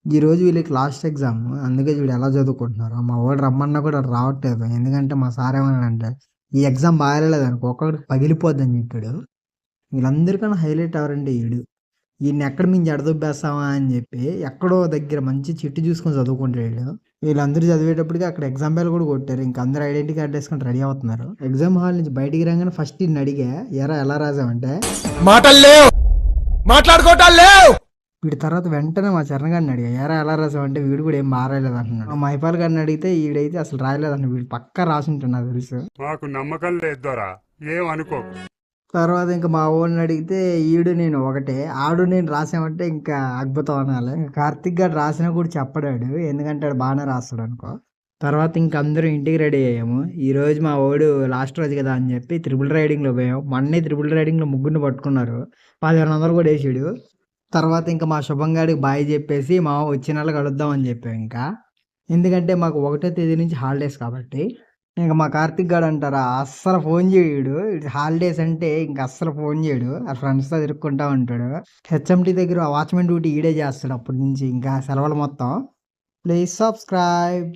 ఈరోజు వీళ్ళకి last exam. అందుకే చూడు ఎలా చదువుకుంటున్నారో. మా వోడు రమ్మన్నా కూడా రావట్లేదు. ఎందుకంటే మా సార్ ఏమన్నాడంటే, "ఈ ఎగ్జామ్ బాగాలేదనుకో ఒక్కొక్కడికి పగిలిపోద్దని" చెప్పాడు. వీళ్ళందరికన్నా హైలైట్ ఎవరంటే ఈడు. ఈడిని ఎక్కడ మేము జడదొబ్బేస్తామా అని చెప్పి ఎక్కడో దగ్గర మంచి చెట్టు చూసుకొని చదువుకుంటాడు ఈడు. వీళ్ళందరూ చదివేటప్పటికి అక్కడ ఎగ్జామ్ బెల్ కూడా కొట్టారు. ఇంక అందరూ ఐడెంటిటీ కార్డు వేసుకొని రెడీ అవుతున్నారు. ఎగ్జామ్ హాల్ నుంచి బయటికి రాగానే ఫస్ట్ ఈయన్ని అడిగా, "ఎరా ఎలా రాసావంటే?" మాటలు లేవు, మాట్లాడుకోవటాలు లేవు. వీడి తర్వాత వెంటనే మా చరణ్ గారిని అడిగా, "ఏరా ఎలా రాసావంటే?" వీడు కూడా ఏం బాగా రాయలేదు అంటున్నాడు. మా మహిపాల్ గారిని అడిగితే ఈడైతే అసలు రాయలేదంట. వీడు పక్కా రాసుంటాడు నాకు తెలుసు. మాకు నమ్మకం లేదు దొరా, ఏం అనుకోకు. తర్వాత ఇంకా మా ఓడిని అడిగితే ఈడు నేను ఒకటే, ఆడు నేను రాసామంటే ఇంకా అద్భుతం అనాలి. ఇంకా కార్తిక్ గారు రాసినా కూడా చెప్పడాడు, ఎందుకంటే ఆడు బాగానే రాస్తాడు అనుకో. తర్వాత ఇంక అందరూ ఇంటికి రెడీ అయ్యాము. ఈ రోజు మా ఓడు లాస్ట్ రోజు కదా అని చెప్పి త్రిబుల్ రైడింగ్లో పోయాం. మొన్నే త్రిబుల్ రైడింగ్లో ముగ్గురిని పట్టుకున్నారు. 1500 కూడా వేసాడు. తర్వాత ఇంకా మా శుభం గాడికి బాయ్ చెప్పేసి మా వచ్చే నెల కలుద్దాం అని చెప్పాం ఇంకా. ఎందుకంటే మాకు 1వ తేదీ నుంచి హాలిడేస్ కాబట్టి. ఇంక మా కార్తిక్ గాడు అంటారా అస్సలు ఫోన్ చేయడు. హాలిడేస్ అంటే ఇంక అస్సలు ఫోన్ చేయడు. ఆ ఫ్రెండ్స్తో తిరుక్కుంటా ఉంటాడు. హెచ్ఎంటీ దగ్గర వాచ్మెన్ డ్యూటీ ఈడే చేస్తాడు అప్పటి నుంచి ఇంకా సెలవులు మొత్తం. Please subscribe.